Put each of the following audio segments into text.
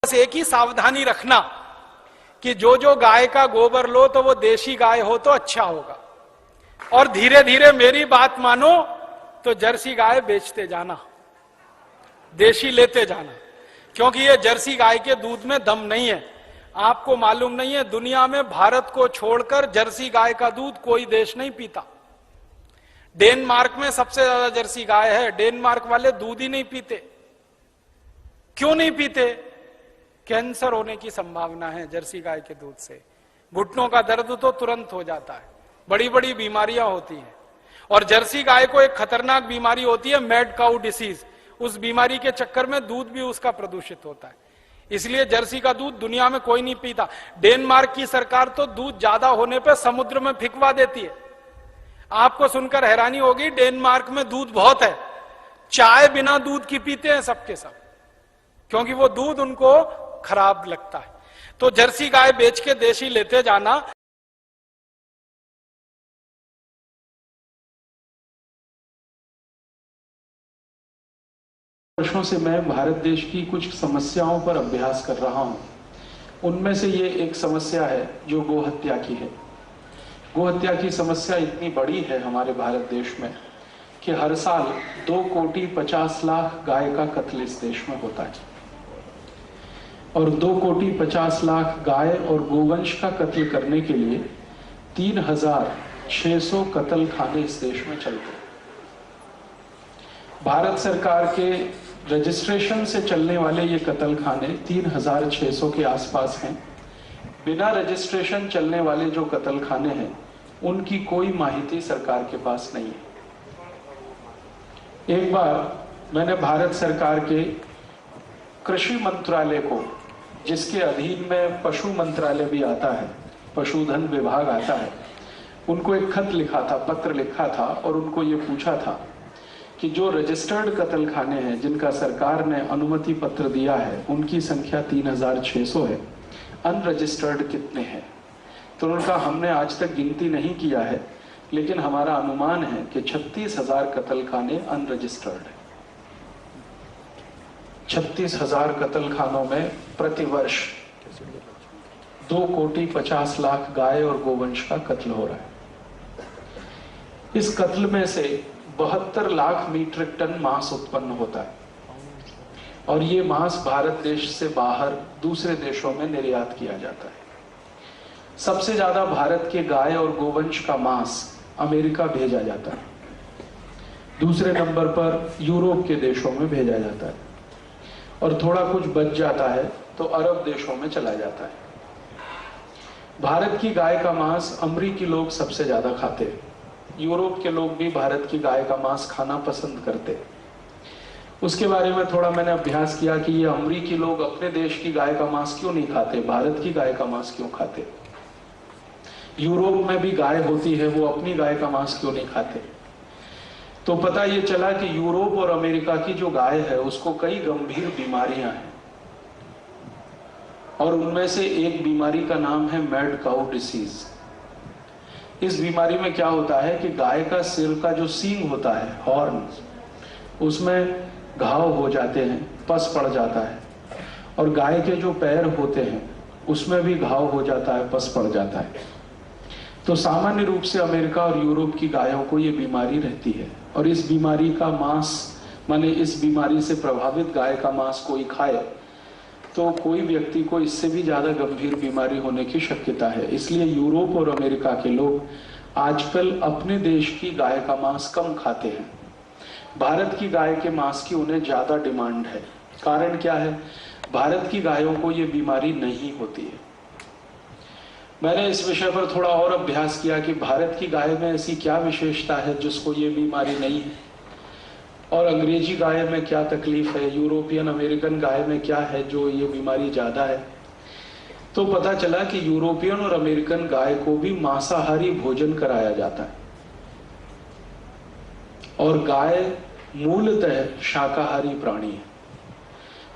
बस एक ही सावधानी रखना कि जो गाय का गोबर लो तो वो देशी गाय हो तो अच्छा होगा, और धीरे धीरे मेरी बात मानो तो जर्सी गाय बेचते जाना, देशी लेते जाना, क्योंकि ये जर्सी गाय के दूध में दम नहीं है। आपको मालूम नहीं है, दुनिया में भारत को छोड़कर जर्सी गाय का दूध कोई देश नहीं पीता। डेनमार्क में सबसे ज्यादा जर्सी गाय है, डेनमार्क वाले दूध ही नहीं पीते। क्यों नहीं पीते? कैंसर होने की संभावना है जर्सी गाय के दूध से, घुटनों का दर्द तो तुरंत हो जाता है, बड़ी बड़ी बीमारियां होती हैं। और जर्सी गाय को एक खतरनाक बीमारी होती है, मैड काउ डिसीज, उस बीमारी के चक्कर में दूध भी उसका प्रदूषित होता है, इसलिए जर्सी का दूध दुनिया में कोई नहीं पीता। डेनमार्क की सरकार तो दूध ज्यादा होने पर समुद्र में फेंकवा देती है। आपको सुनकर हैरानी होगी, डेनमार्क में दूध बहुत है, चाय बिना दूध की पीते हैं सबके सब, क्योंकि वो दूध उनको खराब लगता है। तो जर्सी गाय बेच के देशी लेते जाना। वर्षों से मैं भारत देश की कुछ समस्याओं पर अभ्यास कर रहा हूं। उनमें से ये एक समस्या है जो गोहत्या की है। गोहत्या की समस्या इतनी बड़ी है हमारे भारत देश में कि हर साल 2,50,00,000 गाय का कत्ल इस देश में होता है, और 2,50,00,000 गाय और गोवंश का कत्ल करने के लिए 3,600 कत्ल खाने इस देश में चलते हैं। भारत सरकार के रजिस्ट्रेशन से चलने वाले ये कत्ल खाने 3,600 के आसपास हैं। बिना रजिस्ट्रेशन चलने वाले जो कत्ल खाने हैं उनकी कोई माहिती सरकार के पास नहीं है। एक बार मैंने भारत सरकार के कृषि मंत्रालय को, जिसके अधीन में पशु मंत्रालय भी आता है, पशुधन विभाग आता है, उनको एक खत लिखा था, पत्र लिखा था, और उनको ये पूछा था कि जो रजिस्टर्ड कत्ल खाने हैं जिनका सरकार ने अनुमति पत्र दिया है उनकी संख्या 3,600 है, अनरजिस्टर्ड कितने हैं? तो उन्होंने कहा हमने आज तक गिनती नहीं किया है, लेकिन हमारा अनुमान है कि 36,000 कत्ल खाने अनरजिस्टर्ड है। 36,000 कत्ल खानों में प्रतिवर्ष 2,50,00,000 गाय और गोवंश का कत्ल हो रहा है। इस कत्ल में से 72 लाख मीट्रिक टन मांस उत्पन्न होता है, और ये मांस भारत देश से बाहर दूसरे देशों में निर्यात किया जाता है। सबसे ज्यादा भारत के गाय और गोवंश का मांस अमेरिका भेजा जाता है, दूसरे नंबर पर यूरोप के देशों में भेजा जाता है, और थोड़ा कुछ बच जाता है तो अरब देशों में चला जाता है। भारत की गाय का मांस अमरीकी लोग सबसे ज्यादा खाते हैं, यूरोप के लोग भी भारत की गाय का मांस खाना पसंद करते हैं। उसके बारे में थोड़ा मैंने अभ्यास किया कि ये अमरीकी लोग अपने देश की गाय का मांस क्यों नहीं खाते, भारत की गाय का मांस क्यों खाते। यूरोप में भी गाय होती है, वो अपनी गाय का मांस क्यों नहीं खाते। तो पता ये चला कि यूरोप और अमेरिका की जो गाय है उसको कई गंभीर बीमारियां हैं, और उनमें से एक बीमारी का नाम है मैड काउ डिसीज। इस बीमारी में क्या होता है कि गाय का सिर का जो सींग होता है, हॉर्न, उसमें घाव हो जाते हैं, पस पड़ जाता है, और गाय के जो पैर होते हैं उसमें भी घाव हो जाता है, पस पड़ जाता है। तो सामान्य रूप से अमेरिका और यूरोप की गायों को ये बीमारी रहती है, और इस बीमारी का मांस, माने इस बीमारी से प्रभावित गाय का मांस कोई खाए तो कोई व्यक्ति को इससे भी ज्यादा गंभीर बीमारी होने की शक्यता है। इसलिए यूरोप और अमेरिका के लोग आजकल अपने देश की गाय का मांस कम खाते हैं। भारत की गाय के मांस की उन्हें ज्यादा डिमांड है। कारण क्या है? भारत की गायों को ये बीमारी नहीं होती है। मैंने इस विषय पर थोड़ा और अभ्यास किया कि भारत की गाय में ऐसी क्या विशेषता है जिसको ये बीमारी नहीं है, और अंग्रेजी गाय में क्या तकलीफ है, यूरोपियन अमेरिकन गाय में क्या है जो ये बीमारी ज्यादा है। तो पता चला कि यूरोपियन और अमेरिकन गाय को भी मांसाहारी भोजन कराया जाता है, और गाय मूलतः शाकाहारी प्राणी है।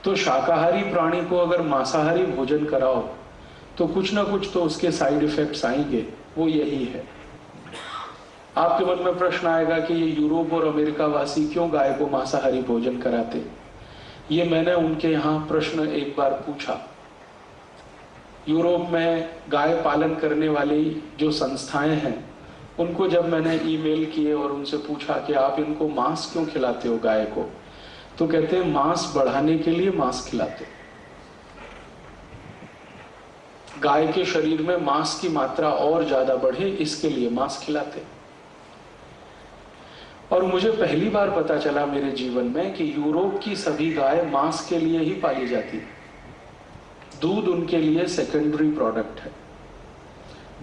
तो शाकाहारी प्राणी को अगर मांसाहारी भोजन कराओ तो कुछ ना कुछ तो उसके साइड इफेक्ट्स आएंगे, वो यही है। आपके मन में प्रश्न आएगा कि ये यूरोप और अमेरिका वासी क्यों गाय को मांसाहारी भोजन कराते? ये मैंने उनके यहाँ प्रश्न एक बार पूछा। यूरोप में गाय पालन करने वाली जो संस्थाएं हैं, उनको जब मैंने ईमेल किए और उनसे पूछा कि आप इनको मांस क्यों खिलाते हो गाय को, तो कहते हैं मांस बढ़ाने के लिए मांस खिलाते। गाय के शरीर में मांस की मात्रा और ज्यादा बढ़े, इसके लिए मांस खिलाते। और मुझे पहली बार पता चला मेरे जीवन में कि यूरोप की सभी गाय मांस के लिए ही पाली जाती है। दूध उनके लिए सेकेंडरी प्रोडक्ट है।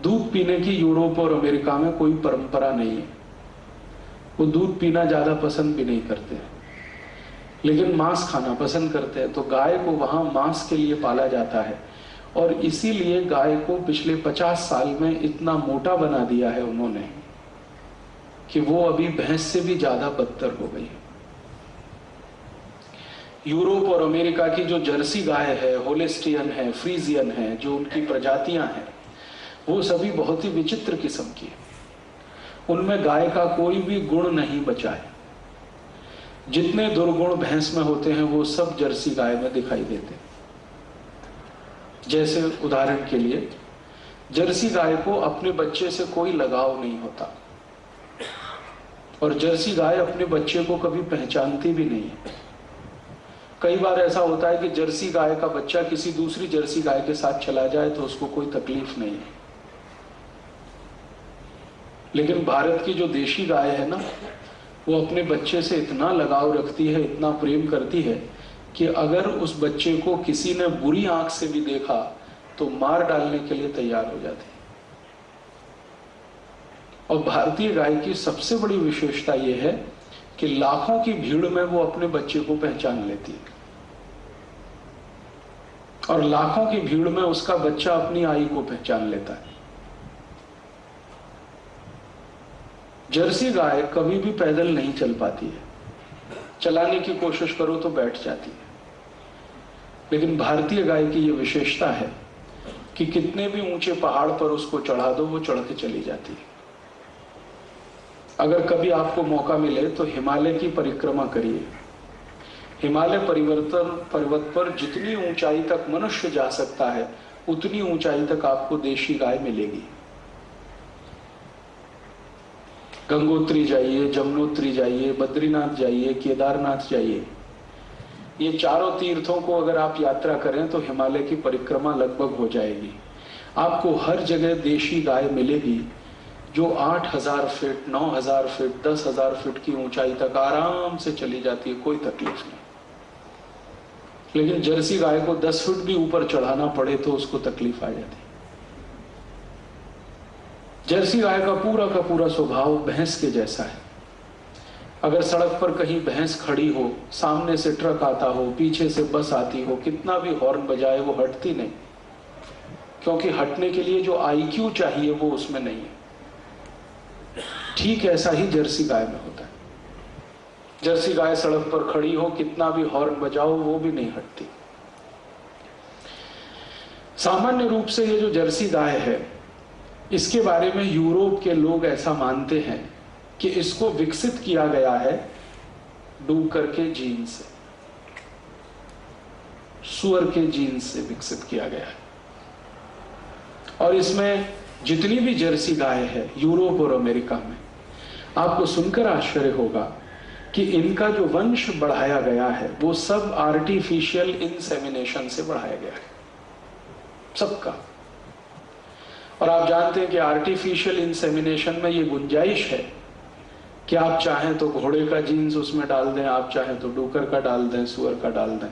दूध पीने की यूरोप और अमेरिका में कोई परंपरा नहीं है, वो दूध पीना ज्यादा पसंद भी नहीं करते हैं, लेकिन मांस खाना पसंद करते हैं। तो गाय को वहां मांस के लिए पाला जाता है, और इसीलिए गाय को पिछले 50 साल में इतना मोटा बना दिया है उन्होंने कि वो अभी भैंस से भी ज्यादा बदतर हो गई है। यूरोप और अमेरिका की जो जर्सी गाय है, होलेस्टियन है, फ्रीजियन है, जो उनकी प्रजातियां हैं, वो सभी बहुत ही विचित्र किस्म की है। उनमें गाय का कोई भी गुण नहीं बचा है। जितने दुर्गुण भैंस में होते हैं वो सब जर्सी गाय में दिखाई देते हैं। जैसे उदाहरण के लिए, जर्सी गाय को अपने बच्चे से कोई लगाव नहीं होता, और जर्सी गाय अपने बच्चे को कभी पहचानती भी नहीं है। कई बार ऐसा होता है कि जर्सी गाय का बच्चा किसी दूसरी जर्सी गाय के साथ चला जाए तो उसको कोई तकलीफ नहीं है। लेकिन भारत की जो देशी गाय है ना, वो अपने बच्चे से इतना लगाव रखती है, इतना प्रेम करती है कि अगर उस बच्चे को किसी ने बुरी आंख से भी देखा तो मार डालने के लिए तैयार हो जाती है। और भारतीय गाय की सबसे बड़ी विशेषता यह है कि लाखों की भीड़ में वो अपने बच्चे को पहचान लेती है, और लाखों की भीड़ में उसका बच्चा अपनी आई को पहचान लेता है। जर्सी गाय कभी भी पैदल नहीं चल पाती है, चलाने की कोशिश करो तो बैठ जाती है। लेकिन भारतीय गाय की यह विशेषता है कि कितने भी ऊंचे पहाड़ पर उसको चढ़ा दो, वो चढ़ के चली जाती है। अगर कभी आपको मौका मिले तो हिमालय की परिक्रमा करिए। हिमालय पर्वत पर जितनी ऊंचाई तक मनुष्य जा सकता है, उतनी ऊंचाई तक आपको देशी गाय मिलेगी। गंगोत्री जाइए, जमुनोत्री जाइए, बद्रीनाथ जाइए, केदारनाथ जाइए, ये चारों तीर्थों को अगर आप यात्रा करें तो हिमालय की परिक्रमा लगभग हो जाएगी। आपको हर जगह देशी गाय मिलेगी जो 8000 फीट, 9000 फीट, 10,000 फीट की ऊंचाई तक आराम से चली जाती है, कोई तकलीफ नहीं। लेकिन जर्सी गाय को 10 फीट भी ऊपर चढ़ाना पड़े तो उसको तकलीफ आ जाती है। जर्सी गाय का पूरा स्वभाव भैंस के जैसा है। अगर सड़क पर कहीं भैंस खड़ी हो, सामने से ट्रक आता हो, पीछे से बस आती हो, कितना भी हॉर्न बजाए वो हटती नहीं, क्योंकि हटने के लिए जो आईक्यू चाहिए वो उसमें नहीं है। ठीक ऐसा ही जर्सी गाय में होता है। जर्सी गाय सड़क पर खड़ी हो, कितना भी हॉर्न बजाओ, वो भी नहीं हटती। सामान्य रूप से ये जो जर्सी गाय है, इसके बारे में यूरोप के लोग ऐसा मानते हैं कि इसको विकसित किया गया है डूकर के जीन से, सुअर के जीन से विकसित किया गया है। और इसमें जितनी भी जर्सी गाय है यूरोप और अमेरिका में, आपको सुनकर आश्चर्य होगा कि इनका जो वंश बढ़ाया गया है वो सब आर्टिफिशियल इंसेमिनेशन से बढ़ाया गया है, सबका। और आप जानते हैं कि आर्टिफिशियल इंसेमिनेशन में ये गुंजाइश है कि आप चाहें तो घोड़े का जीन्स उसमें डाल दें, आप चाहें तो डूकर का डाल दें, सुअर का डाल दें,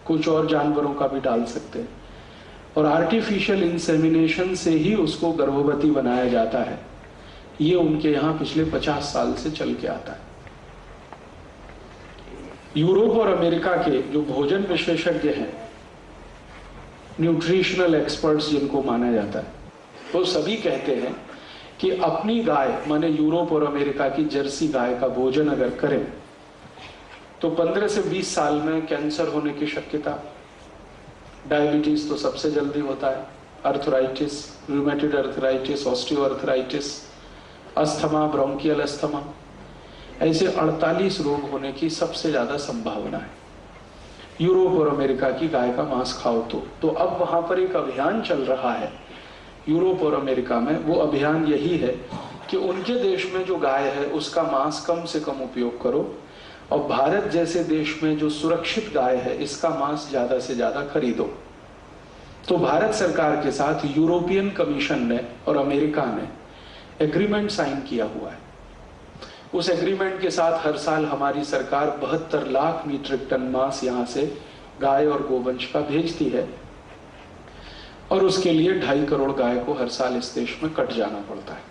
कुछ और जानवरों का भी डाल सकते हैं। और आर्टिफिशियल इंसेमिनेशन से ही उसको गर्भवती बनाया जाता है। ये उनके यहाँ पिछले 50 साल से चल के आता है। यूरोप और अमेरिका के जो भोजन विशेषज्ञ हैं, न्यूट्रिशनल एक्सपर्ट्स जिनको माना जाता है, वो सभी कहते हैं कि अपनी गाय, माने यूरोप और अमेरिका की जर्सी गाय का भोजन अगर करें तो 15 से 20 साल में कैंसर होने की शक्यता, डायबिटीज तो सबसे जल्दी होता है, arthritis, rheumatoid arthritis, osteoarthritis, asthma, bronchial asthma, ऐसे 48 रोग होने की सबसे ज्यादा संभावना है। यूरोप और अमेरिका की गाय का मांस खाओ तो अब वहां पर एक अभियान चल रहा है यूरोप और अमेरिका में। वो अभियान यही है कि उनके देश में जो गाय है उसका मांस कम से कम उपयोग करो, और भारत जैसे देश में जो सुरक्षित गाय है इसका मांस ज्यादा से ज्यादा खरीदो। तो भारत सरकार के साथ यूरोपियन कमीशन ने और अमेरिका ने एग्रीमेंट साइन किया हुआ है। उस एग्रीमेंट के साथ हर साल हमारी सरकार 72 लाख मीट्रिक टन मांस यहां से गाय और गोवंश का भेजती है, और उसके लिए 2.5 करोड़ गाय को हर साल इस देश में कट जाना पड़ता है।